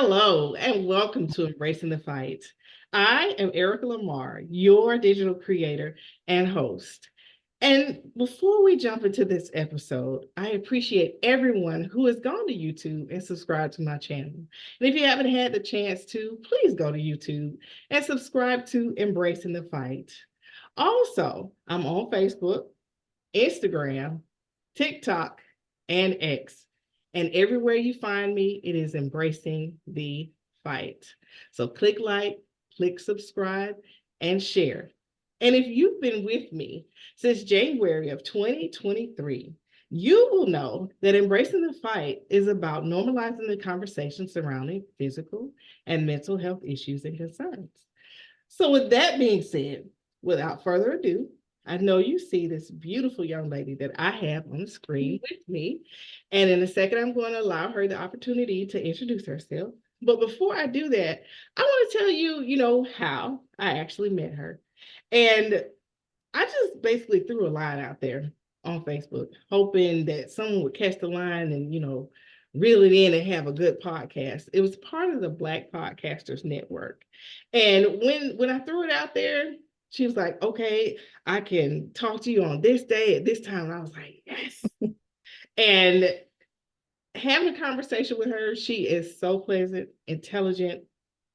Hello, and welcome to Embracing the Fight. I am Erica Lamar, your digital creator and host. And before we jump into this episode, I appreciate everyone who has gone to YouTube and subscribed to my channel. And if you haven't had the chance to, please go to YouTube and subscribe to Embracing the Fight. Also, I'm on Facebook, Instagram, TikTok, and X. And everywhere you find me, it is Embracing the Fight. So click like, click subscribe, and share. And if you've been with me since January of 2023, you will know that Embracing the Fight is about normalizing the conversation surrounding physical and mental health issues and concerns. So, with that being said, without further ado, I know you see this beautiful young lady that I have on the screen with me. And in a second, I'm going to allow her the opportunity to introduce herself. But before I do that, I want to tell you, how I actually met her. And I just basically threw a line out there on Facebook, hoping that someone would catch the line and, reel it in and have a good podcast. It was part of the Black Podcasters Network. And when I threw it out there, she was like, okay, I can talk to you on this day at this time. And I was like, yes. And having a conversation with her, she is so pleasant, intelligent,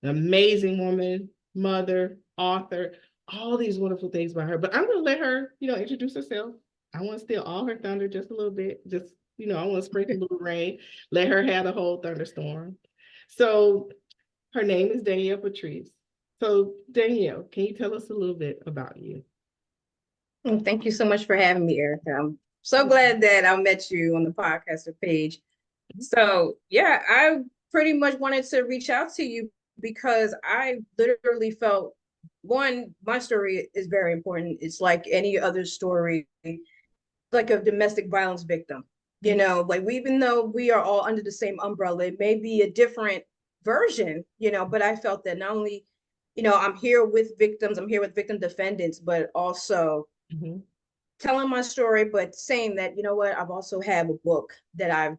an amazing woman, mother, author, all these wonderful things about her. But I'm going to let her, introduce herself. I want to steal all her thunder just a little bit. I want to sprinkle a little rain, let her have the whole thunderstorm. So her name is Danielle Patrice. So Danielle, can you tell us a little bit about you? Thank you so much for having me, Erica. I'm so glad that I met you on the podcaster page. So yeah, I pretty much wanted to reach out to you because I literally felt one, my story is very important. It's like any other story, like a domestic violence victim. Even though we are all under the same umbrella, it may be a different version, but I felt that not only, I'm here with victims, I'm here with victim defendants, but also telling my story, but saying that, what, I've also have a book that I'm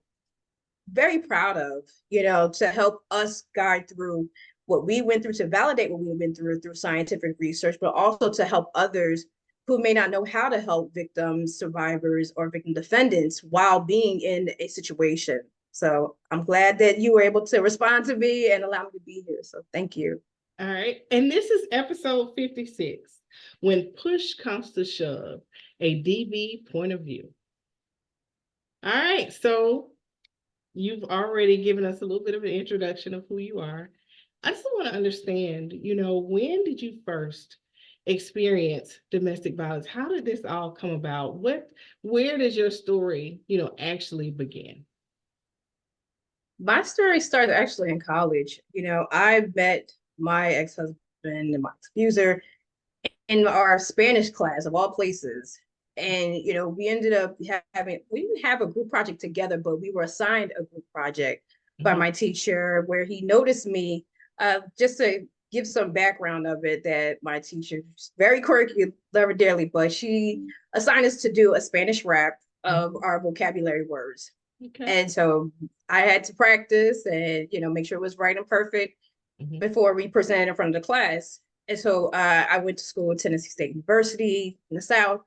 very proud of, to help us guide through what we went through, to validate what we went through scientific research, but also to help others who may not know how to help victims, survivors, or victim defendants while being in a situation. So I'm glad that you were able to respond to me and allow me to be here. So thank you. All right. And this is episode 56, When Push Comes to Shove, a DV point of view. All right. So you've already given us a little bit of an introduction of who you are. I just want to understand, when did you first experience domestic violence? How did this all come about? Where does your story, actually begin? My story started actually in college. I met my ex-husband and my abuser in our Spanish class of all places. And, we ended up we didn't have a group project together, but we were assigned a group project by my teacher where he noticed me, just to give some background of it, that my teacher is very quirky, love her dearly, but she assigned us to do a Spanish rap of our vocabulary words. Okay. And so I had to practice and, make sure it was right and perfect before we presented in front of the class. And so I went to school at Tennessee State University in the South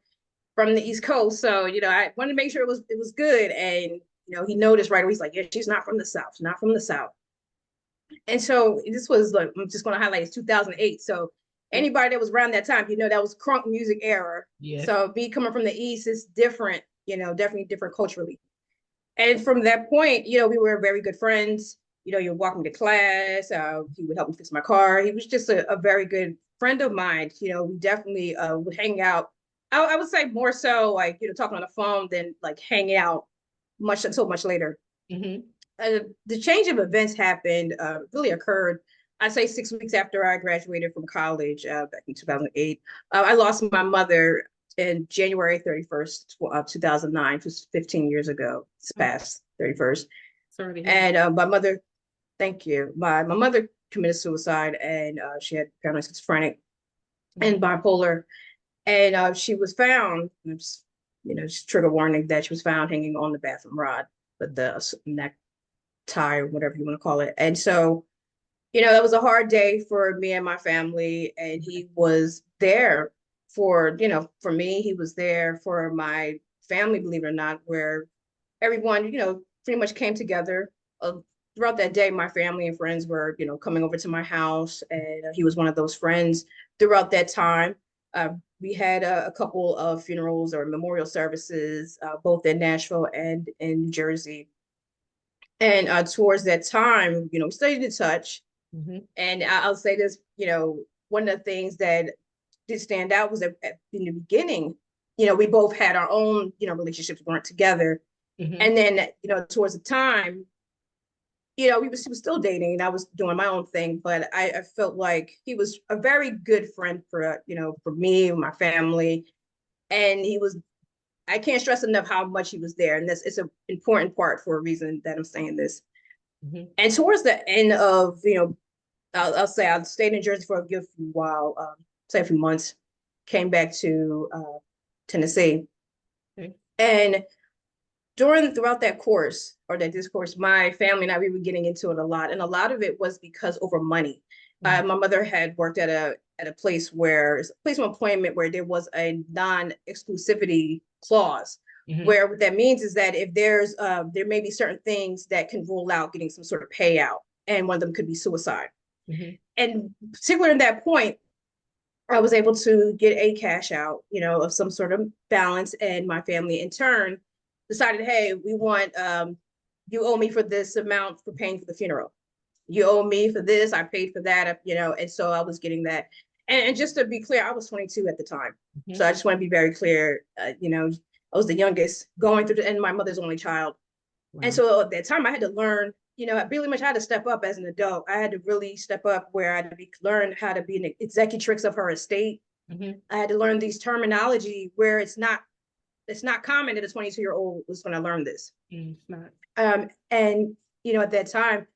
from the East Coast. So, I wanted to make sure it was good. And, he noticed right away, he's like, yeah, she's not from the South, not from the South. And so this was like, I'm just going to highlight, it's 2008. So anybody that was around that time, that was crunk music era. Yes. So me coming from the East is different, definitely different culturally. And from that point, we were very good friends. You would walk me to class. He would help me fix my car. He was just a very good friend of mine. We definitely would hang out. I would say more so like, talking on the phone than like hanging out so much later. The change of events happened, really occurred, I'd say 6 weeks after I graduated from college back in 2008. I lost my mother in January 31st of 2009, which was 15 years ago. It's past 31st. Sorry. And my mother, thank you. My mother committed suicide, and she had paranoid schizophrenic and bipolar. And she was found, just trigger warning, that she was found hanging on the bathroom rod with the neck tie or whatever you want to call it. And so That was a hard day for me and my family, and he was there for me. He was there for my family, believe it or not, where everyone, pretty much came together. Uh, Throughout that day, my family and friends were, coming over to my house, and he was one of those friends throughout that time. Uh, we had a couple of funerals or memorial services, both in Nashville and in New Jersey. And towards that time, we stayed in touch. Mm-hmm. And I'll say this, one of the things that did stand out was that in the beginning, we both had our own, relationships, weren't together. Mm-hmm. And then, towards the time, he was still dating and I was doing my own thing, but I felt like he was a very good friend for me and my family. And I can't stress enough how much he was there. And it's an important part for a reason that I'm saying this. Mm-hmm. And towards the end of, I'll say I stayed in Jersey for a good few while, say a few months, came back to Tennessee. Okay. And throughout that course or that discourse, my family and I, we were getting into it a lot. And a lot of it was because over money. Mm-hmm. My mother had worked at a place it's a place of employment where there was a non-exclusivity clause. Mm-hmm. Where what that means is that if there may be certain things that can rule out getting some sort of payout, and one of them could be suicide. Mm-hmm. And particularly in that point, I was able to get a cash out, of some sort of balance, and my family in turn decided, hey, we want you owe me for this amount for paying for the funeral. You owe me for this. I paid for that, and so I was getting that. And just to be clear, I was 22 at the time, Mm-hmm. so I just want to be very clear. I was the youngest going through and my mother's only child. And Wow. so at that time, I had to learn, I really much had to step up as an adult. I had to really step up where I had to learn how to be an executrix of her estate. Mm-hmm. I had to learn these terminology where it's not common that a 22-year-old was going to learn this. It's not. And at that time,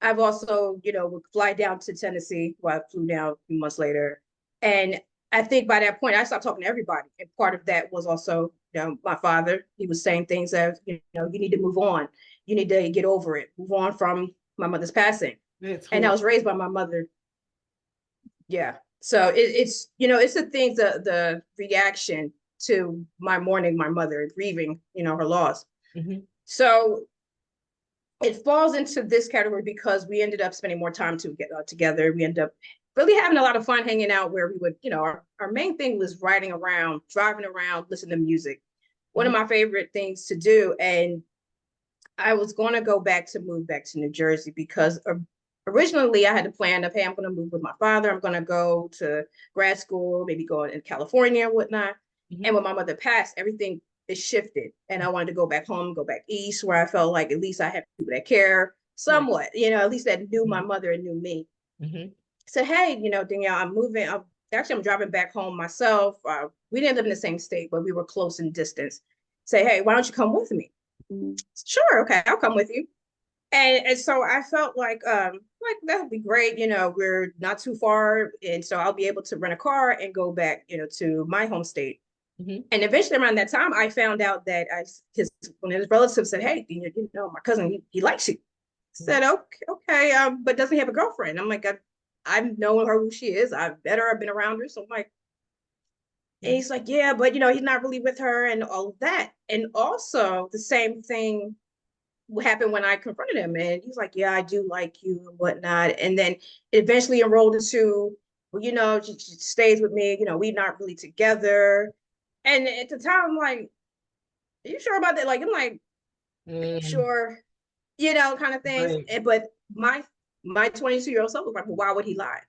I've also would fly down to Tennessee. Well, I flew down a few months later, and I think by that point I stopped talking to everybody. And part of that was also my father. He was saying things as you need to move on, you need to get over it, move on from my mother's passing. That's And I horrible. was raised by my mother. Yeah, so it's the things, the reaction to my mourning my mother, grieving her loss. Mm-hmm. So it falls into this category because we ended up spending more time together. We ended up really having a lot of fun hanging out where we would, our main thing was riding around, driving around, listening to music. One of Mm-hmm. my favorite things to do. And I was going to move back to New Jersey because originally I had a plan of, hey, I'm going to move with my father. I'm going to go to grad school, maybe go in California and whatnot. Mm-hmm. And when my mother passed, everything is shifted. And I wanted to go back home, go back east, where I felt like at least I had people that care Right. somewhat, at least that knew my Mm-hmm. mother and knew me. Mm-hmm. Said, hey, Danielle, I'm moving. I'm driving back home myself. We didn't live in the same state, but we were close in distance. Say, hey, why don't you come with me? Sure, okay, I'll come with you. And so I felt like that would be great. We're not too far, and so I'll be able to rent a car and go back, to my home state. Mm-hmm. And eventually around that time, I found out that one of his relatives said, hey, my cousin, he likes you. I said, okay, but doesn't he have a girlfriend? I'm like, I've known her who she is. I've met her. I've been around her. So I'm like, and he's like, yeah, but he's not really with her and all of that. And also the same thing happened when I confronted him, and he's like, yeah, I do like you and whatnot. And then eventually enrolled into, well, she stays with me. We're not really together. And at the time, I'm like, are you sure about that? Like, I'm like, Mm-hmm. sure, kind of things. Right. But my 22-year-old self was like, well, why would he lie?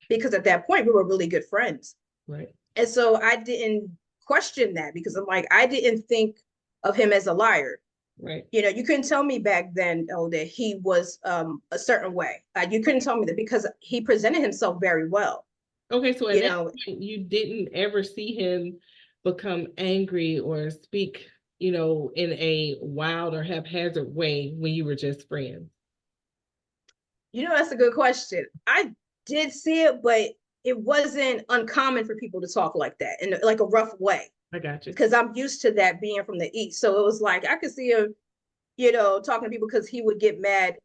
Because at that point we were really good friends. Right. And so I didn't question that because I'm like, I didn't think of him as a liar. Right. You couldn't tell me back then, that he was a certain way. You couldn't tell me that because he presented himself very well. Okay, so at You that know, point, you didn't ever see him become angry or speak, in a wild or haphazard way when you were just friends. that's a good question. I did see it, but it wasn't uncommon for people to talk like that in like a rough way I got you. because I'm used to that being from the East. So it was like I could see him, talking to people because he would get mad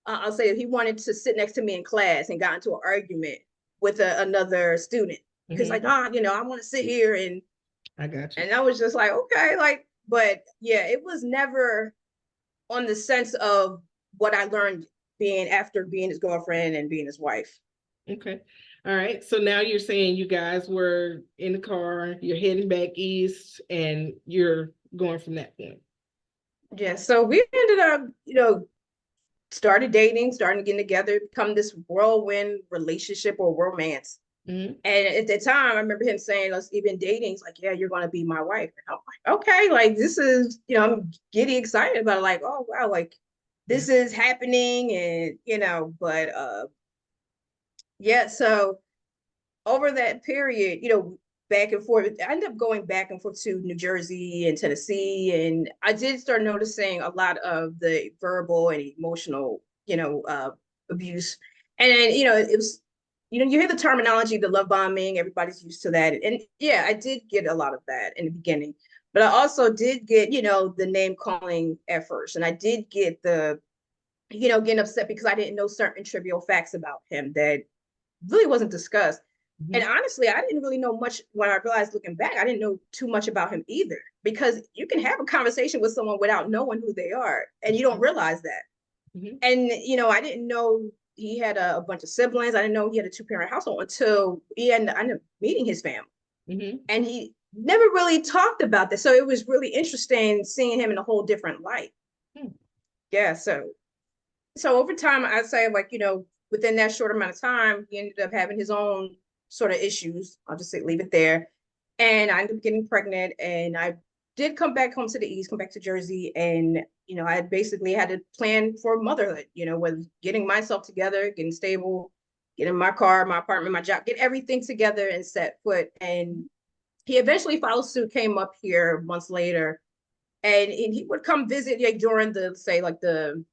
I'll say he wanted to sit next to me in class and got into an argument with another student. Because like, you know, I want to sit here I got you. and I was just like, okay, like, but yeah, it was never on the sense of what I learned being after being his girlfriend and being his wife. Okay. All right. So now you're saying you guys were in the car, you're heading back east, and you're going from that point. Yeah. So we ended up, you know, started dating, starting getting together, become this whirlwind relationship or romance. Mm-hmm. And at the time, I remember him saying, us even dating, he's like, yeah, you're going to be my wife. And I'm like, okay, like this is, you know, I'm getting excited about it, like, oh, wow, like Yeah. this is happening. And, you know, but yeah, so over that period, you know, back and forth, I ended up going back and forth to New Jersey and Tennessee. And I did start noticing a lot of the verbal and emotional, you know, abuse. And, you know, it was, you know, you hear the terminology, the love bombing, everybody's used to that. And yeah, I did get a lot of that in the beginning. But I also did get, you know, the name calling at first. And I did get the, you know, getting upset because I didn't know certain trivial facts about him that really wasn't discussed. And Mm-hmm. honestly, I didn't really know much when I realized looking back, I didn't know too much about him either, because you can have a conversation with someone without knowing who they are, and you don't realize that. Mm-hmm. And, you know, I didn't know he had a bunch of siblings. I didn't know he had a two-parent household until I ended up meeting his family. Mm-hmm. And he never really talked about this. So it was really interesting seeing him in a whole different light. Hmm. Yeah. So over time, I'd say, like, you know, within that short amount of time, he ended up having his own sort of issues. I'll just say leave it there. And I ended up getting pregnant, and I did come back home to the East, come back to Jersey. And, you know, I basically had to plan for motherhood, you know, with getting myself together, getting stable, getting my car, my apartment, my job, get everything together and set foot. And he eventually followed suit, came up here months later, and he would come visit, like, during the, say, like the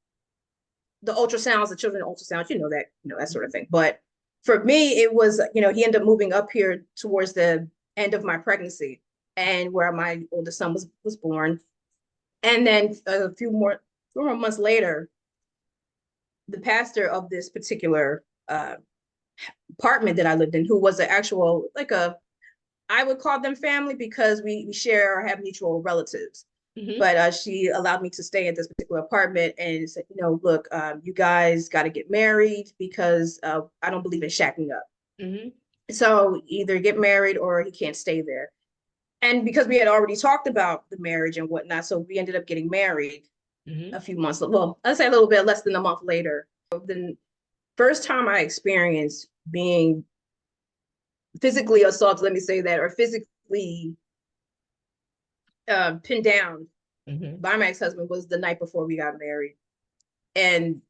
ultrasounds, the children ultrasounds, you know, that sort of thing. But for me, it was, you know, he ended up moving up here towards the end of my pregnancy, and where my oldest son was born. And then a few more months later, the pastor of this particular apartment that I lived in, who was an actual, like I would call them family because we share or have mutual relatives. Mm-hmm. But she allowed me to stay at this particular apartment and said, you know, look, you guys got to get married because I don't believe in shacking up. Mm-hmm. So either get married or he can't stay there. And because we had already talked about the marriage and whatnot, so we ended up getting married Mm-hmm. a few months, well, I'd say a little bit less than a month later. The first time I experienced being physically assaulted, let me say that, or physically pinned down Mm-hmm. by my ex-husband was the night before we got married. And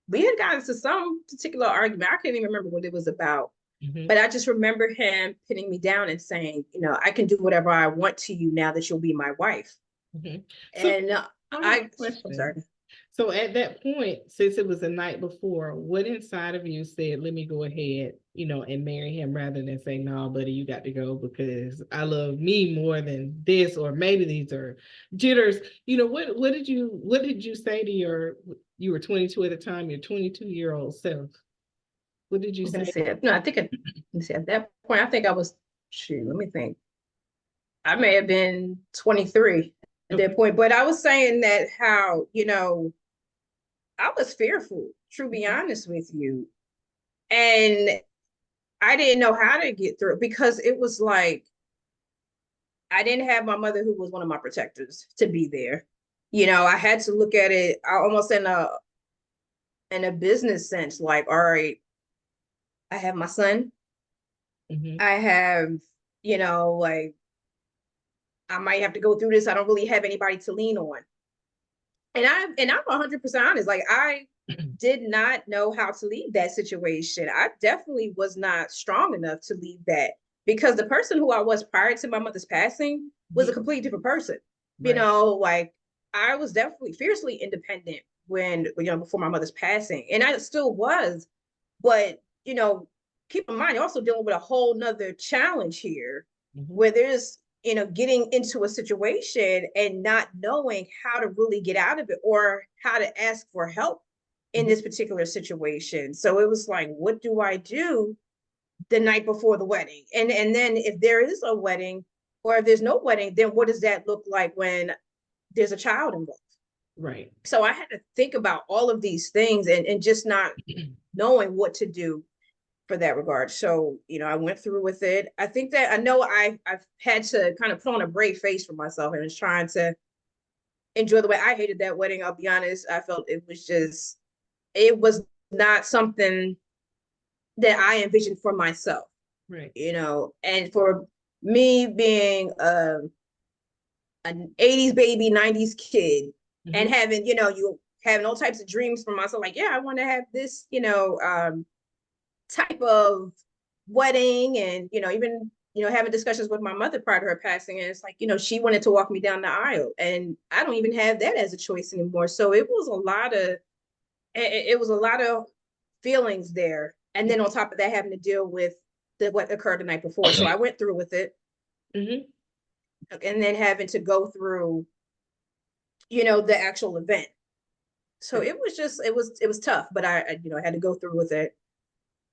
we had gotten into some particular argument. I can't even remember what it was about. Mm-hmm. But I just remember him pinning me down and saying, you know, I can do whatever I want to you now that you'll be my wife. Mm-hmm. So And I have a I'm sorry. question. So at that point, since it was the night before, what inside of you said, let me go ahead, and marry him rather than say, no, buddy, you got to go because I love me more than this, or maybe these are jitters. What did you say to you were 22 at the time, your 22-year-old self? What did you I'm gonna say? say it. No, let me see, at that point, I think I was, shoot, let me think. I may have been 23 at Okay. that point, but I was saying that how, you know, I was fearful, to be honest with you. And I didn't know how to get through it because it was like I didn't have my mother, who was one of my protectors, to be there. You know, I had to look at it almost in a business sense, like, all right, I have my son. Mm-hmm. I have, you know, like I might have to go through this. I don't really have anybody to lean on. And I'm 100% honest. Like I did not know how to leave that situation. I definitely was not strong enough to leave that because the person who I was prior to my mother's passing was a Mm-hmm. completely different person. You Right. know, like I was definitely fiercely independent when, you know, before my mother's passing. And I still was, but, you know, keep in mind, you're also dealing with a whole nother challenge here Mm-hmm. where there's, you know, getting into a situation and not knowing how to really get out of it or how to ask for help in this particular situation. So it was like, what do I do the night before the wedding? And then if there is a wedding, or if there's no wedding, then what does that look like when there's a child involved? Right. So I had to think about all of these things, and just not knowing what to do for that regard. So, I went through with it. I think that I know I've had to kind of put on a brave face for myself and was trying to enjoy the way. I hated that wedding. I'll be honest. I felt it was not something that I envisioned for myself, Right. And for me being an 80s baby, 90s kid, and having, you having all types of dreams for myself, like, yeah, I want to have this, type of wedding, and, even, having discussions with my mother prior to her passing. And it's like, she wanted to walk me down the aisle, and I don't even have that as a choice anymore. So it was a lot of feelings there. And then on top of that, having to deal with what occurred the night before. So I went through with it. And then having to go through, the actual event. So it was tough, but I had to go through with it.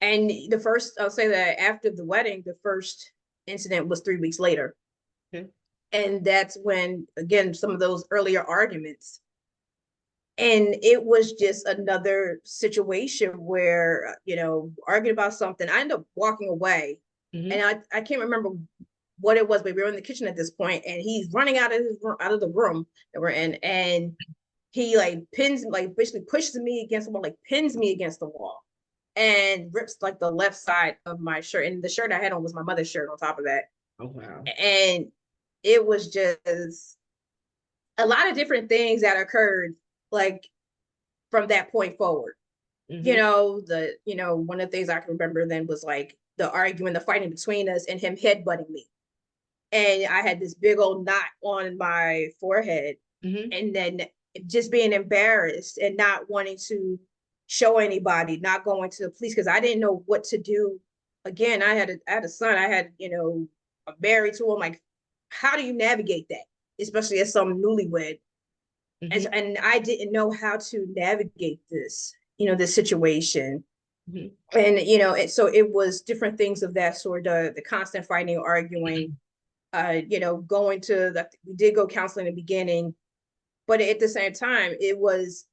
And I'll say that after the wedding, the first incident was 3 weeks later. Okay. And that's when, again, some of those earlier arguments. And it was just another situation where, arguing about something. I ended up walking away, and I can't remember what it was, but we were in the kitchen at this point, and he's running out of the room that we're in, and he basically pushes me against the wall, pins me against the wall, and rips the left side of my shirt. And the shirt I had on was my mother's shirt on top of that. Oh, wow. And it was just a lot of different things that occurred, from that point forward. One of the things I can remember then was the fighting between us, and him headbutting me. And I had this big old knot on my forehead, and then just being embarrassed and not wanting to show anybody, not going to the police, because I didn't know what to do. Again, I had a son. I had, I'm married to him. Like, how do you navigate that, especially as some newlywed? And I didn't know how to navigate this, this situation. And so it was different things of that sort, the constant fighting, arguing, going to we did go counseling in the beginning, but at the same time, there was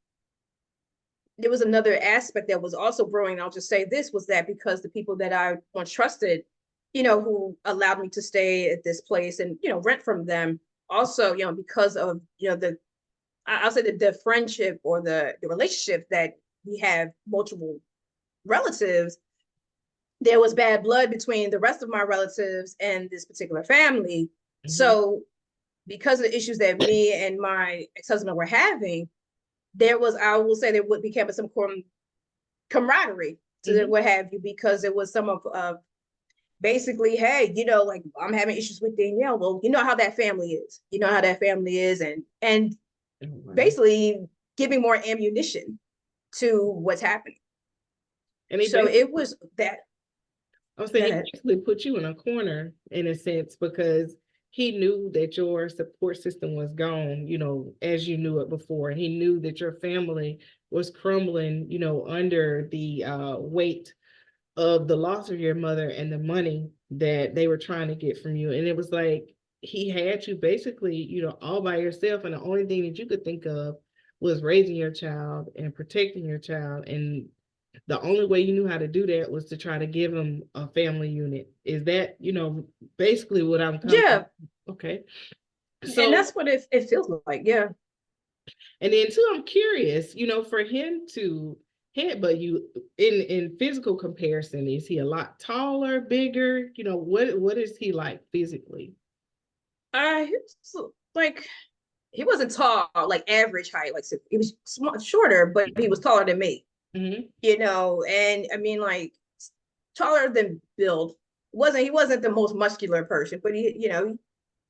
another aspect that was also brewing. I'll just say this was that because the people that I once trusted, who allowed me to stay at this place and, rent from them also, because of, I'll say that the friendship or the relationship that we have multiple relatives, there was bad blood between the rest of my relatives and this particular family. So because of the issues that me and my ex-husband were having, I will say there became some camaraderie to what have you, because it was some of basically, hey, I'm having issues with Danielle. Well, you know how that family is. And basically giving more ammunition to what's happening. And so it was that. I was saying, he basically put you in a corner in a sense, because he knew that your support system was gone, as you knew it before. And he knew that your family was crumbling, under the weight of the loss of your mother and the money that they were trying to get from you. And it was like, he had you basically, all by yourself. And the only thing that you could think of was raising your child and protecting your child. And the only way you knew how to do that was to try to give him a family unit. Is that, basically what I'm coming from? Okay. So, and that's what it feels like. Yeah. And then too, I'm curious, for him to headbutt you in physical comparison, is he a lot taller, bigger? What is he like physically? He wasn't tall, like average height. Like, he was shorter, but he was taller than me. And I mean, taller than build. He wasn't the most muscular person, but he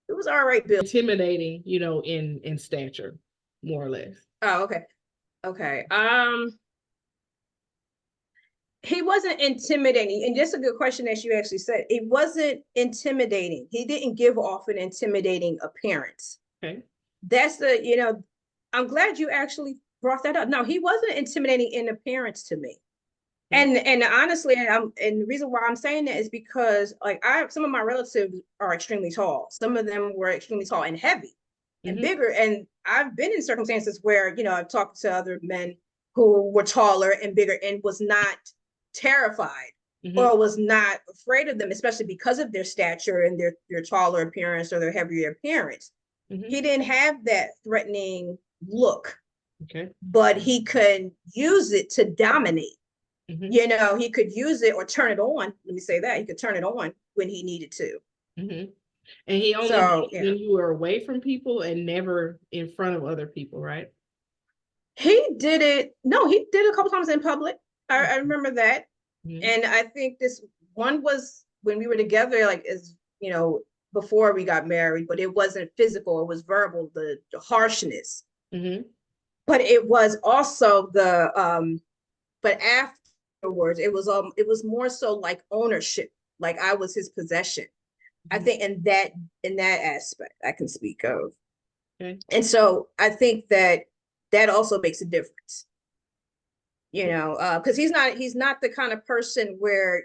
was all right build. Intimidating, in stature, more or less. Oh, okay. He wasn't intimidating, and just a good question that you actually said. It wasn't intimidating. He didn't give off an intimidating appearance. Okay. That's I'm glad you actually brought that up. No, he wasn't intimidating in appearance to me. Okay. And honestly, and the reason why I'm saying that is because like some of my relatives are extremely tall. Some of them were extremely tall and heavy and Mm-hmm. bigger. And I've been in circumstances where, I've talked to other men who were taller and bigger and was not terrified Mm-hmm. or was not afraid of them, especially because of their stature and their taller appearance or their heavier appearance. Mm-hmm. He didn't have that threatening look, Okay. but he could use it to dominate. Mm-hmm. He could use it or turn it on. Let me say that he could turn it on when he needed to. Mm-hmm. And he only did So it yeah, when you were away from people and never in front of other people, right? he did it. No, he did it a couple times in public. I remember that, Mm-hmm. and I think this one was when we were together, like as before we got married, but it wasn't physical. It was verbal, the harshness. Mm-hmm. But it was also but afterwards, it was more so like ownership, like I was his possession. I Mm-hmm. think in that aspect I can speak of. Okay. And so I think that also makes a difference, because he's not the kind of person where,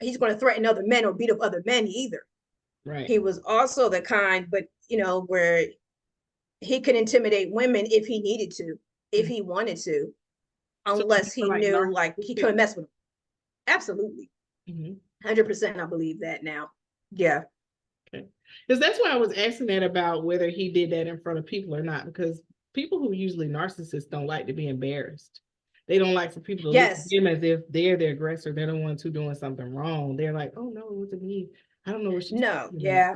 he's going to threaten other men or beat up other men either. Right. He was also the kind, but where he could intimidate women if he needed to, if Mhm. he wanted to, So unless more he like knew like he narcissistic. couldn't mess with them. Absolutely. Mm-hmm. 100% I believe that now. Yeah. Okay. Because that's why I was asking that about whether he did that in front of people or not, because people who are usually narcissists don't like to be embarrassed. They don't like for people to look at Yes. them as if they're the aggressor. They're the ones who doing something wrong. They're like, oh no, what's it mean? I don't know what she's No. talking about. Yeah.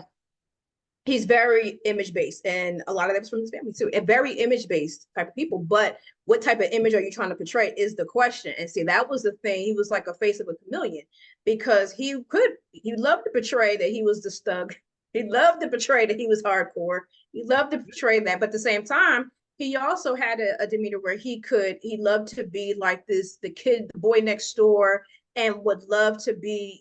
He's very image based, and a lot of that's from his family too. And very image based type of people. But what type of image are you trying to portray is the question. And see, that was the thing. He was like a face of a chameleon because he loved to portray that he was the stug. He loved to portray that he was hardcore. He loved to portray that, but at the same time, he also had a demeanor where he loved to be like the kid, the boy next door, and would love to be,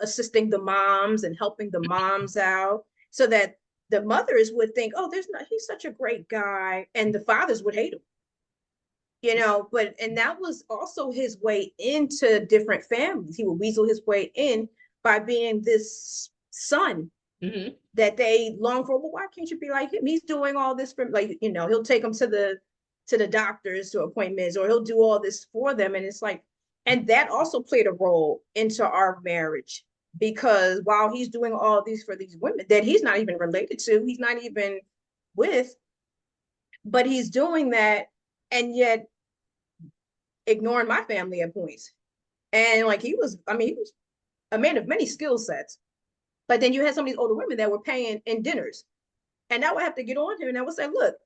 assisting the moms and helping the moms out so that the mothers would think, oh, he's such a great guy, and the fathers would hate him, and that was also his way into different families. He would weasel his way in by being this son Mm-hmm. that they long for. Well, why can't you be like him? He's doing all this for, like, he'll take them to the doctors, to appointments, or he'll do all this for them. And it's like, and that also played a role into our marriage, because while he's doing all these for these women that he's not even related to, he's not even with, but he's doing that, and yet ignoring my family at points. And like he was a man of many skill sets. But then you had some of these older women that were paying in dinners. And I would have to get on him and I would say, look,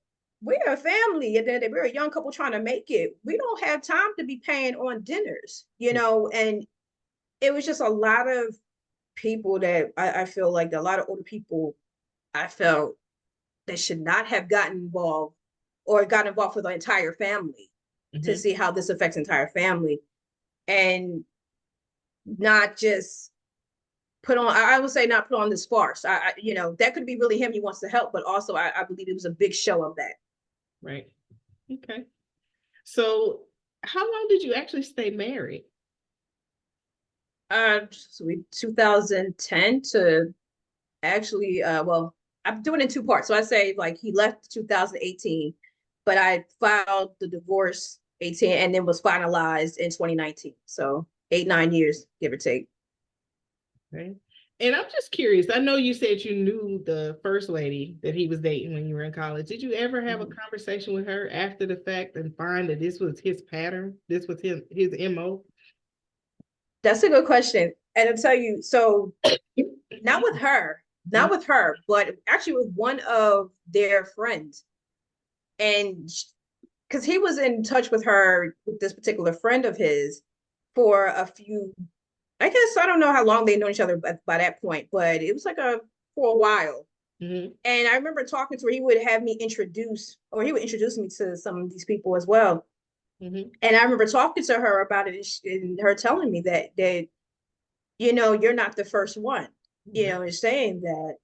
we're a family and then we're a young couple trying to make it. We don't have time to be paying on dinners, and it was just a lot of people that I feel like a lot of older people I felt that should not have gotten involved or got involved with the entire family to Mm-hmm. see how this affects the entire family, and not just I would say not put on this farce. That could be really him. He wants to help, but also I believe it was a big show of that. Right. Okay. So how long did you actually stay married? So we 2010 to actually, well, I'm doing it in two parts. So I say like he left 2018, but I filed the divorce 18 and then was finalized in 2019. So 8, 9 years, give or take. Okay. And I'm just curious. I know you said you knew the first lady that he was dating when you were in college. Did you ever have a Mhm. conversation with her after the fact and find that this was his pattern? This was his MO? That's a good question. And I'll tell you, so not with her, not with her, but actually with one of their friends. And because he was in touch with her, with this particular friend of his, for a few, I guess, I don't know how long they known each other by that point, but it was like for a while. Mm-hmm. And I remember talking to her, he would have me introduce, or he would introduce me to some of these people as well. Mm-hmm. And I remember talking to her about it, and her telling me that you're not the first one, Right. and saying that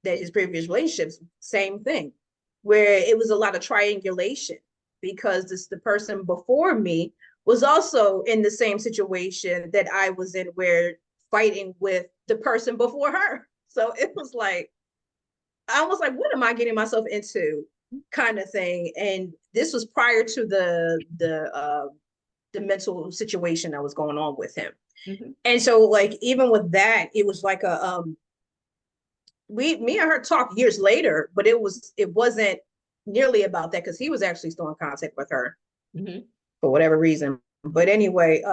his previous relationships, same thing, where it was a lot of triangulation. because the person before me was also in the same situation that I was in, where fighting with the person before her. So it was like, I was like, what am I getting myself into, kind of thing. And this was prior to the mental situation that was going on with him. Mhm. And so like, even with that, it was like me and her talked years later, but it wasn't nearly about that, because he was actually still in contact with her Mhm. for whatever reason. But anyway,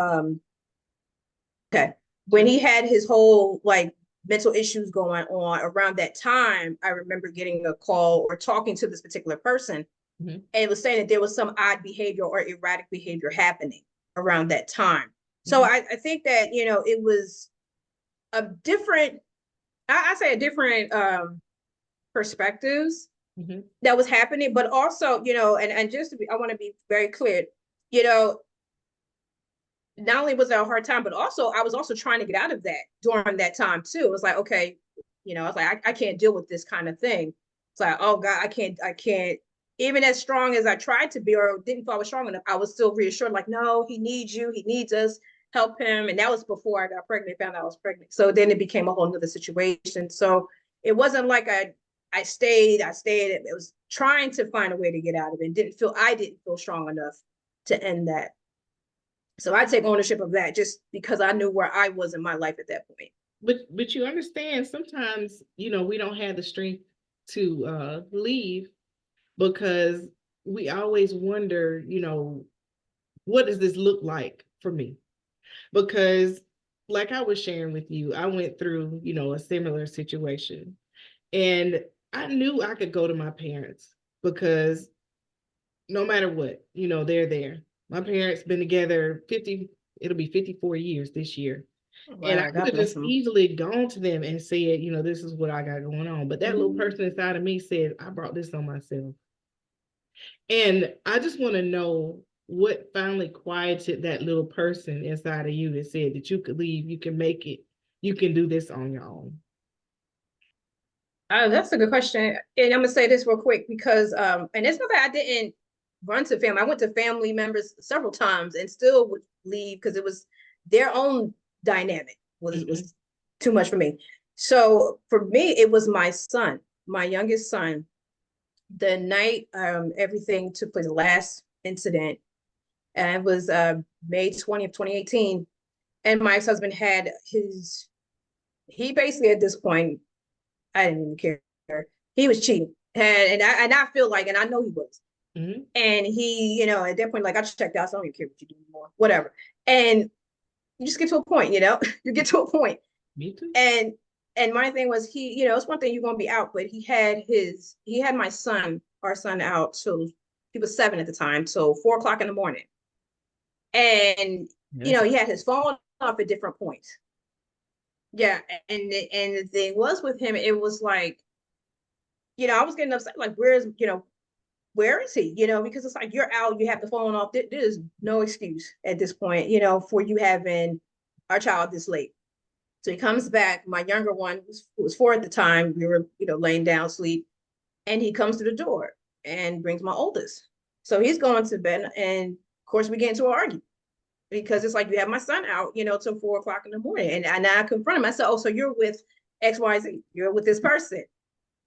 okay. When he had his whole like mental issues going on around that time, I remember getting a call or talking to this particular person, Mhm. and it was saying that there was some odd behavior or erratic behavior happening around that time. So Mhm. I think that, it was a different, I say a different perspectives Mhm. that was happening, but also, and just to be, I want to be very clear, you know, not only was it a hard time, but also I was also trying to get out of that during that time too. It was like, okay, I was like, I can't deal with this kind of thing. It's like, oh God, I can't, even as strong as I tried to be, or didn't feel I was strong enough, I was still reassured, like, no, he needs you, he needs us, help him. And that was before I got pregnant, found out I was pregnant. So then it became a whole nother situation. So it wasn't like I stayed. It was trying to find a way to get out of it, and I didn't feel strong enough to end that. So I take ownership of that, just because I knew where I was in my life at that point. But you understand, sometimes, we don't have the strength to leave, because we always wonder, what does this look like for me? Because, like I was sharing with you, I went through, a similar situation. And I knew I could go to my parents, because no matter what, they're there. My parents been together it'll be 54 years this year. And I Wow, could God have bless just him. easily gone to them and said, this is what I got going on. But that little Mm-hmm. person inside of me said, I brought this on myself. And I just want to know what finally quieted that little person inside of you that said that you could leave, you can make it, you can do this on your own. That's a good question. And I'm gonna say this real quick, because and it's not that I didn't run to family. I went to family members several times and still would leave, because it was their own dynamic Mhm. was too much for me. So for me, it was my son, my youngest son. The night everything took place, the last incident, and it was May 20th, 2018. And my ex-husband had he basically at this point, I didn't even care. He was cheating. And I feel like, and I know he was. Mhm. And he, at that point, like, I just checked out, so I don't even care what you do anymore. Whatever. And you just get to a point, you get to a point. Me too. And my thing was, he, it's one thing you're gonna be out, but he had our son out till he was 7 at the time, so 4 o'clock in the morning. And Yes. he had his phone off at different points. Yeah. And the thing was with him, it was like, I was getting upset, like, where is he? Because it's like, you're out, you have the phone off. There's no excuse at this point, for you having our child this late. So he comes back. My younger one was 4 at the time. We were, laying down sleep, and he comes to the door and brings my oldest. So he's going to bed, and of course we get into an argument, because it's like, you have my son out, till 4 o'clock in the morning, and I confront him. I said, "Oh, so you're with XYZ? You're with this person?"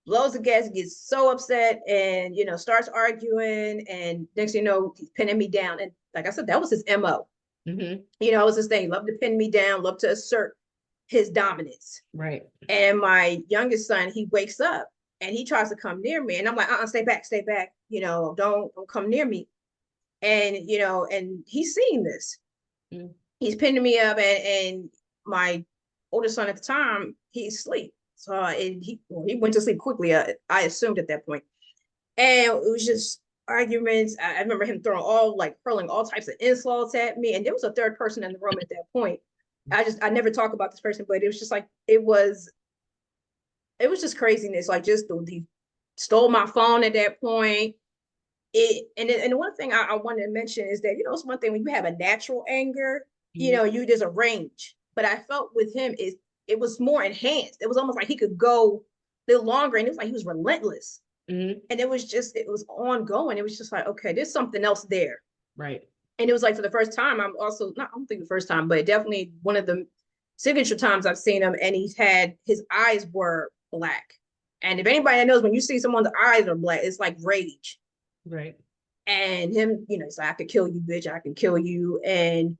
Blows the gas, gets so upset, and starts arguing, and next thing you know, he's pinning me down. And like I said, that was his MO. Mhm. It was his thing. Love to pin me down, love to assert his dominance. Right. And my youngest son, he wakes up and he tries to come near me, and I'm like, stay back, stay back. Don't come near me. And and he's seeing this. Mhm. He's pinning me up, and my oldest son at the time, he's asleep. So and he went to sleep quickly. I assumed at that point, and it was just arguments. I remember him hurling all types of insults at me, and there was a third person in the room at that point. I never talk about this person, but it was just like, it was just craziness. Like, just he stole my phone at that point. And one thing I wanted to mention is that, it's one thing when you have a natural anger, Mhm. there's a range. But I felt with him it was more enhanced. It was almost like he could go a little longer, and it was like he was relentless. Mhm. And it was ongoing. It was just like, okay, there's something else there. Right. And it was like for the first time, I'm also not, I don't think the first time, but definitely one of the signature times I've seen him, and his eyes were black. And if anybody that knows, when you see someone's eyes are black, it's like rage. Right. And him, he's like, I could kill you, bitch, I can kill you. And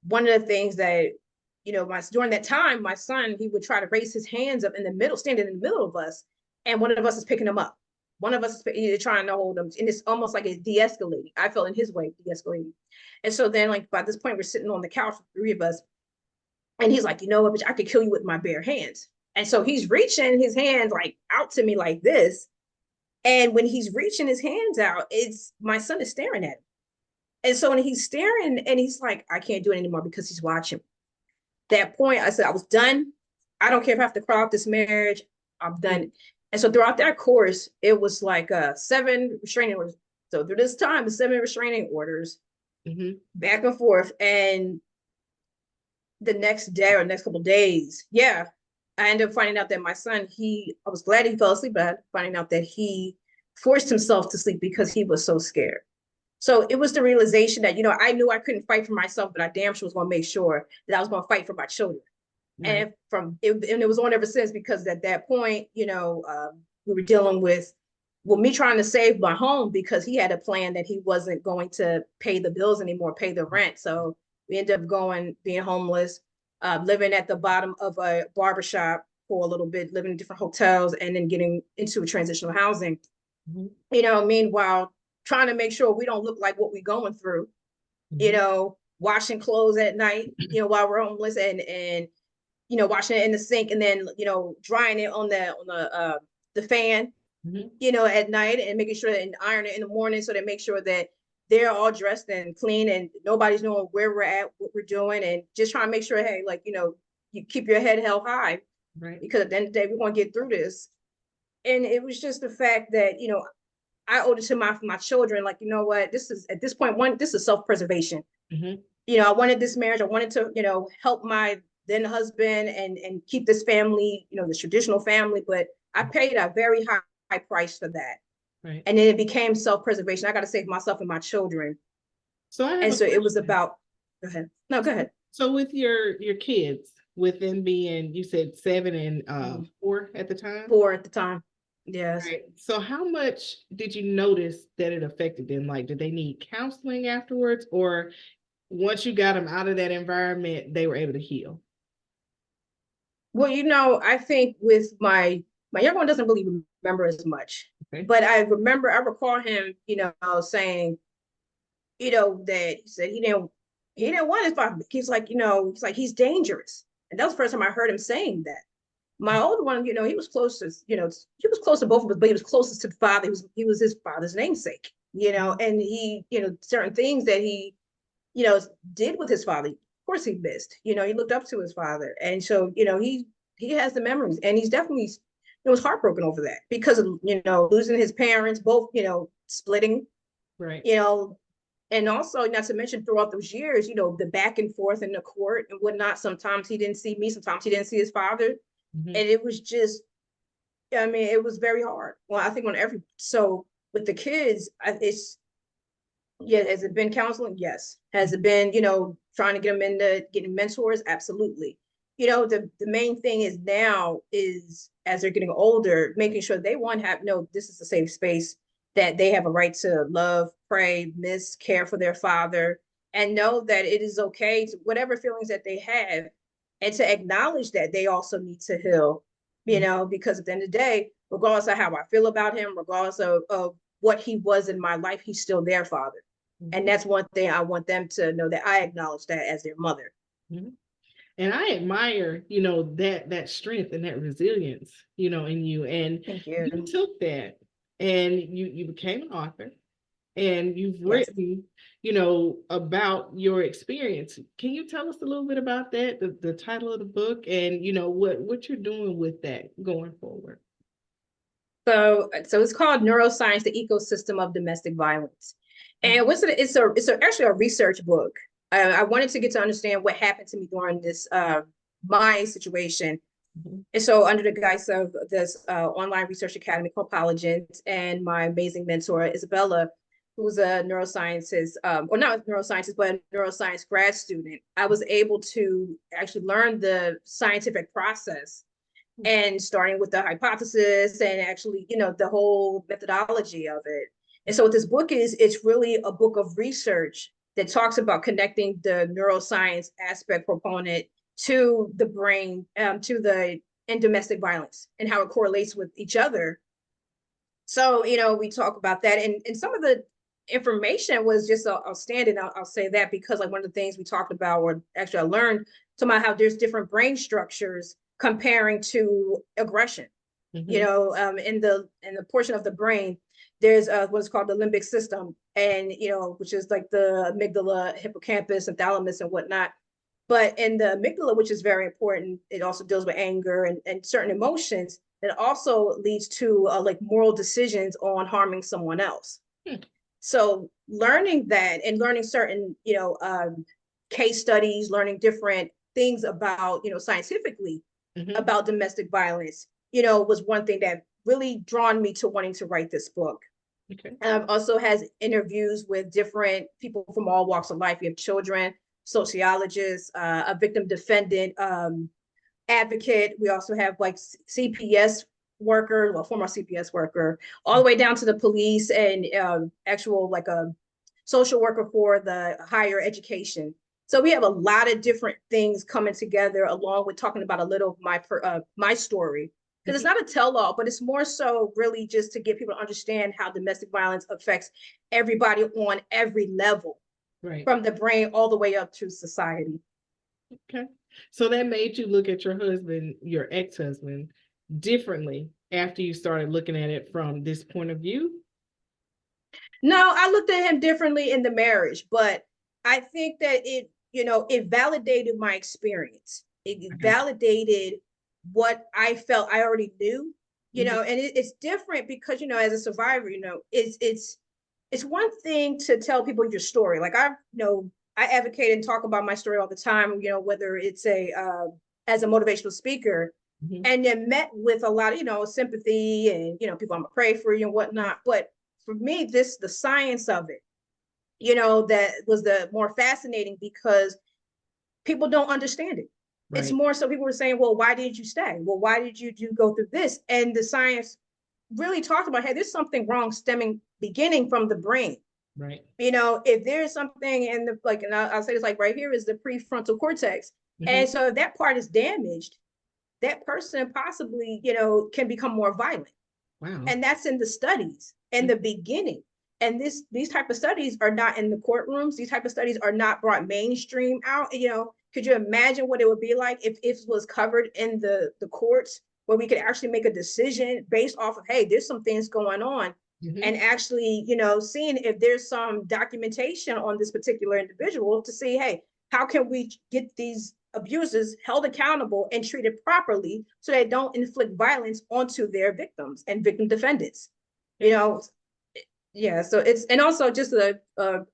one of the things that, during that time, my son, he would try to raise his hands up in the middle, standing in the middle of us, and one of us is picking him up. One of us is trying to hold him, and it's almost like it's de-escalating. I felt in his way de-escalating. And so then, like, by this point, we're sitting on the couch, the three of us, and he's like, you know what, bitch, I could kill you with my bare hands. And so he's reaching his hands like out to me like this. And when he's reaching his hands out, it's my son is staring at him. And so when he's staring and he's like, I can't do it anymore because he's watching. That point, I said, I was done. I don't care if I have to cry off this marriage. I'm done. And so throughout that course, it was like 7 restraining orders. So through this time, 7 restraining orders, back and forth. And the next day or next couple of days, yeah, I ended up finding out that my son, I was glad he fell asleep, but finding out that he forced himself to sleep because he was so scared. So it was the realization that, I knew I couldn't fight for myself, but I damn sure was going to make sure that I was going to fight for my children. Right. And it was on ever since, because at that point, we were dealing with, me trying to save my home because he had a plan that he wasn't going to pay the bills anymore, pay the rent. So we ended up being homeless, living at the bottom of a barbershop for a little bit, living in different hotels, and then getting into a transitional housing. Meanwhile, trying to make sure we don't look like what we're going through, washing clothes at night, while we're homeless, and washing it in the sink, and then, drying it on the fan, at night, and making sure that, and iron it in the morning, so they make sure that they're all dressed and clean and nobody's knowing where we're at, what we're doing, and just trying to make sure, hey, like, you keep your head held high, right? Because at the end of the day, we want to get through this. And it was just the fact that, I owed it to my children. Like, you know what, this is, at this point, this is self-preservation. I wanted this marriage. I wanted to, help my then husband and keep this family, the traditional family, but I paid a very high price for that. Right. And then it became self-preservation. I got to save myself and my children. So it was about, go ahead. No, go ahead. So with your kids, with them being, you said 7 and 4 at the time? 4 at the time. Yes. Right. So how much did you notice that it affected them? Like, did they need counseling afterwards, or once you got them out of that environment, they were able to heal? Well, I think with my younger one doesn't really remember as much, okay, but I recall him, saying, that he said he didn't want his father. He's like, he's dangerous. And that was the first time I heard him saying that. My older one, he was closest, he was close to both of us, but he was closest to the father. He was his father's namesake, and he, certain things that he, did with his father, of course he missed, he looked up to his father. And so, he has the memories, and he's definitely, was heartbroken over that because of, losing his parents, both, splitting, right. And also, not to mention, throughout those years, the back and forth in the court and whatnot. Sometimes he didn't see me, sometimes he didn't see his father. And it was just, it was very hard. Well, I think so with the kids, has it been counseling? Yes. Has it been, trying to get them into getting mentors? Absolutely. The main thing is now is, as they're getting older, making sure they this is a safe space, that they have a right to love, pray, care for their father, and know that it is okay to whatever feelings that they have, and to acknowledge that they also need to heal, because at the end of the day, regardless of how I feel about him, regardless of what he was in my life, he's still their father. And that's one thing I want them to know, that I acknowledge that as their mother. And I admire, that strength and that resilience, in you. And thank you. You took that and you became an author, and you've written, about your experience. Can you tell us a little bit about that, the title of the book, and, what you're doing with that going forward? So it's called Neuroscience, the Ecosystem of Domestic Violence. And it's actually a research book. I wanted to get to understand what happened to me during this, my situation. So, what happened to me during this, my situation, was that, I was in a relationship with my then husband. Mhm. And so under the guise of this online research academy called Polygent, and my amazing mentor, Isabella, who's a neuroscientist, or not a neuroscientist, but a neuroscience grad student, I was able to actually learn the scientific process, and starting with the hypothesis and actually, the whole methodology of it. And so what this book is, it's really a book of research that talks about connecting the neuroscience aspect proponent to the brain, to the and domestic violence and how it correlates with each other. So, we talk about that, and some of the information was just outstanding. I'll say that because like one of the things we talked about, or actually I learned, talking about how there's different brain structures comparing to aggression. Mhm. In the portion of the brain, there's what's called the limbic system, and which is like the amygdala, hippocampus, and thalamus and whatnot. But in the amygdala, which is very important, it also deals with anger and certain emotions. It also leads to like moral decisions on harming someone else. Hmm. So learning that and learning certain, case studies, learning different things about, scientifically Mhm. about domestic violence, was one thing that really drawn me to wanting to write this book. Okay. Also has interviews with different people from all walks of life. You have children, sociologists, a victim defendant, advocate. We also have like CPS worker, well, former CPS worker, all the way down to the police, and actual like a social worker for the higher education. So we have a lot of different things coming together, along with talking about a little of my story, because it's Mhm. not a tell-all, but it's more so really just to get people to understand how domestic violence affects everybody on every level, Right. from the brain all the way up to society. Okay. So that made you look at your husband, your ex-husband, differently after you started looking at it from this point of view? No, I looked at him differently in the marriage, but I think that it validated my experience. It I got you. validated what I felt I already knew, Mhm. and it's different because, as a survivor, it's one thing to tell people your story. Like I advocate and talk about my story all the time, whether it's as a motivational speaker, Mhm. and then met with a lot of, sympathy, and, people, I'm gonna pray for you and whatnot. But for me, the science of it, that was the more fascinating, because people don't understand it. It's Right. more so people were saying, well, why did you stay? Well, why did you go through this? And the science really talked about, hey, there's something wrong stemming beginning from the brain. Right. If there's something in the, like, and I'll say this, like right here is the prefrontal cortex. Mhm. And so if that part is damaged, that person possibly, can become more violent. Wow. And that's in the studies in the beginning. And these type of studies are not in the courtrooms. These type of studies are not brought mainstream out. Could you imagine what it would be like if it was covered in the courts, where we could actually make a decision based off of, hey, there's some things going on, Mhm. and actually, seeing if there's some documentation on this particular individual to see, hey, how can we get these abusers held accountable and treated properly so they don't inflict violence onto their victims and victim defendants. You Okay. know, yeah. So it's, and also just I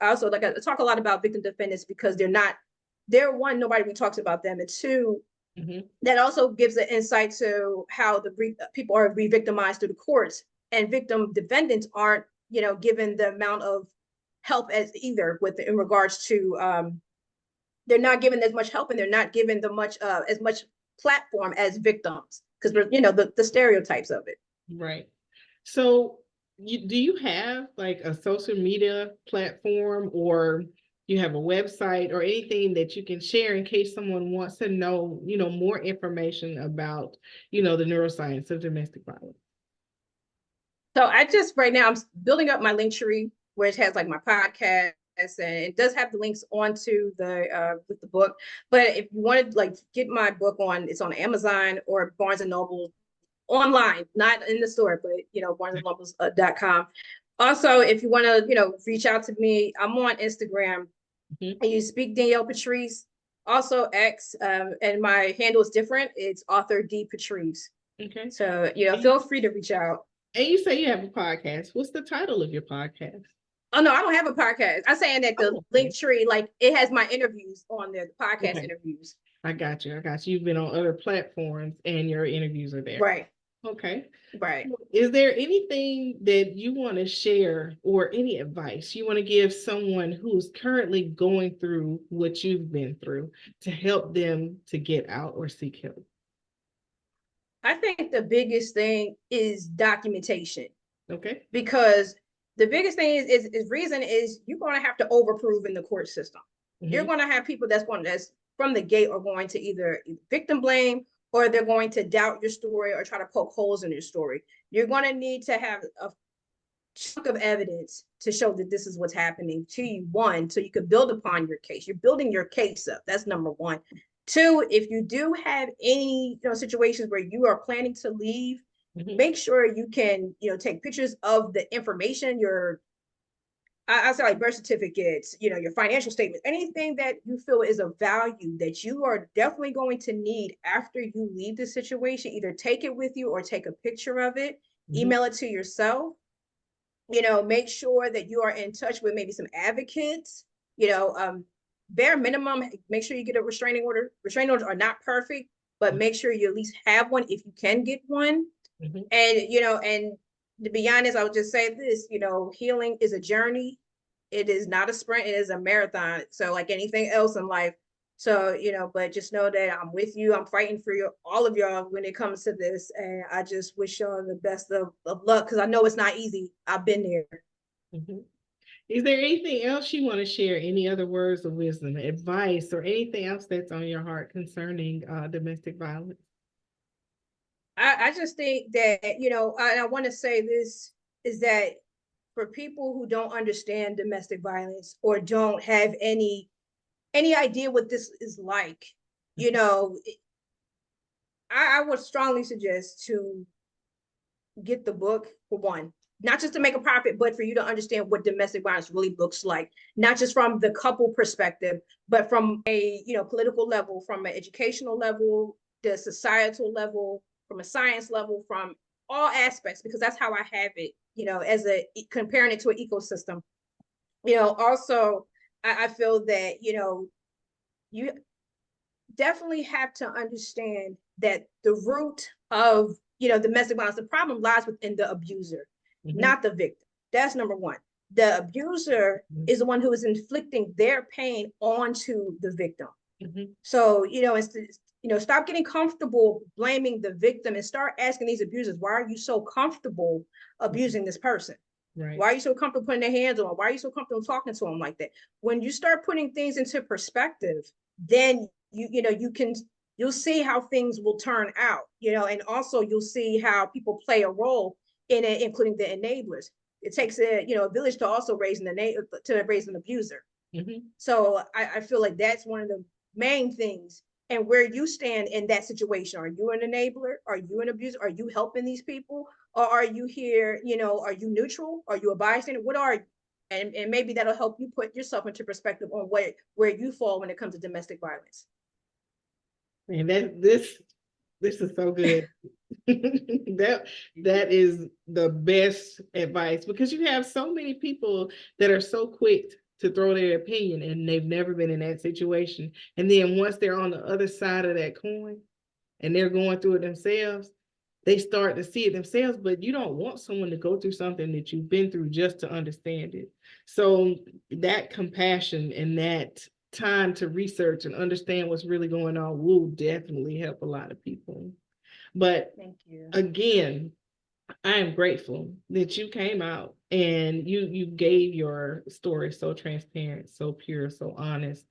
also like I talk a lot about victim defendants because they're one, nobody really talks about them, and two, Mhm. that also gives an insight to how the people are re-victimized through the courts, and victim defendants aren't, given the amount of help as either with in regards to they're not given as much help, and they're not given the much as much platform as victims, because the stereotypes of it. Right. So do you have like a social media platform, or you have a website or anything that you can share in case someone wants to know, more information about, the neuroscience of domestic violence? So I just right now I'm building up my link tree, where it has like my podcast, and it does have the links onto the with the book. But if you want to like get my book it's on Amazon or Barnes and Noble online, not in the store, but barnesandnobles.com. Also, if you want to, reach out to me, I'm on Instagram. Mhm. I use Speak Danielle Patrice, also X, and my handle is different. It's author D Patrice. Okay. So, And you, feel free to reach out. and you say you have a podcast. What's the title of your podcast? Oh no, I don't have a podcast. I'm saying that the Oh, okay. link tree, like it has my interviews on there, the podcast Okay. interviews. I got you. I got you. You've been on other platforms and your interviews are there. Right, Okay. right. Is there anything that you want to share or any advice you want to give someone who's currently going through what you've been through to help them to get out or seek help? I think the biggest thing is documentation, Okay. because the biggest thing is reason is you're going to have to overprove in the court system. You're Mm-hmm. going to have people that's from the gate are going to either victim blame, or they're going to doubt your story or try to poke holes in your story. You're going to need to have a chunk of evidence to show that this is what's happening to you. One, so you can build upon your case. You're building your case up. That's number one. Two, if you do have any situations where you are planning to leave, Mm-hmm. make sure you can take pictures of the information, your I say like birth certificates, your financial statements, anything that you feel is of value that you are definitely going to need after you leave the situation. Either take it with you or take a picture of it, Mm-hmm. email it to yourself. Make sure that you are in touch with maybe some advocates. Bare minimum, make sure you get a restraining order. Restraining orders are not perfect, but make sure you at least have one if you can get one. Mm-hmm. And to be honest, I would just say this, healing is a journey. It is not a sprint, it is a marathon. So like anything else in life. So, but just know that I'm with you. I'm fighting for you, all of y'all, when it comes to this. And I just wish y'all the best of luck, because I know it's not easy. I've been there. Mm-hmm. Is there anything else you want to share? Any other words of wisdom, advice, or anything else that's on your heart concerning domestic violence? I just think that, I want to say this is that for people who don't understand domestic violence or don't have any idea what this is like, I would strongly suggest to get the book, for one, not just to make a profit, but for you to understand what domestic violence really looks like, not just from the couple perspective, but from a political level, from an educational level, the societal level, from a science level, from all aspects, because that's how I have it, as a comparing it to an ecosystem. Also, I feel that you definitely have to understand that the root of domestic violence, the problem lies within the abuser, Mm-hmm. not the victim. That's number one. The abuser is the one who is inflicting their pain onto the victim. Mm-hmm. So stop getting comfortable blaming the victim and start asking these abusers, why are you so comfortable abusing this person? Right. Why are you so comfortable putting their hands on? Why are you so comfortable talking to them like that? When you start putting things into perspective, then you'll see how things will turn out, and also you'll see how people play a role in it, including the enablers. It takes a village to also raise an abuser. Mm-hmm. So I feel like that's one of the main things. And where you stand in that situation, are you an enabler? Are you an abuser? Are you helping these people? Or are you here, are you neutral? Are you a bystander? What are you? And maybe that'll help you put yourself into perspective on where you fall when it comes to domestic violence. And this is so good. That is the best advice, because you have so many people that are so quick to throw their opinion and they've never been in that situation. And then once they're on the other side of that coin and they're going through it themselves, they start to see it themselves. But you don't want someone to go through something that you've been through just to understand it. So that compassion and that time to research and understand what's really going on will definitely help a lot of people. But Thank you. again, I am grateful that you came out and you gave your story so transparent, so pure, so honest.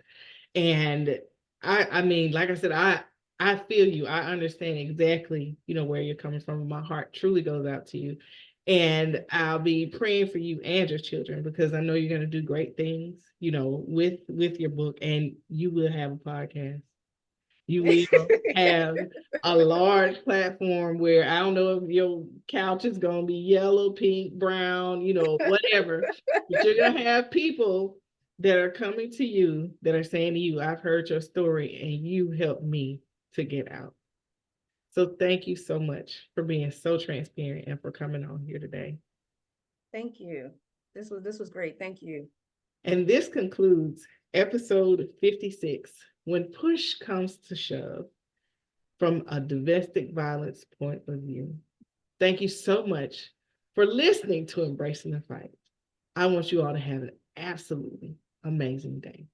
And I mean, like I said, I feel you. I understand exactly, where you're coming from. My heart truly goes out to you. And I'll be praying for you and your children, because I know you're going to do great things, with your book, and you will have a podcast. You will have a large platform where I don't know if your couch is going to be yellow, pink, brown, whatever. But you're going to have people that are coming to you that are saying to you, I've heard your story and you helped me to get out. So thank you so much for being so transparent and for coming on here today. Thank you. This was great. Thank you. And this concludes episode 56 when push comes to shove from a domestic violence point of view. Thank you so much for listening to Embracing the Fight. I want you all to have an absolutely amazing day.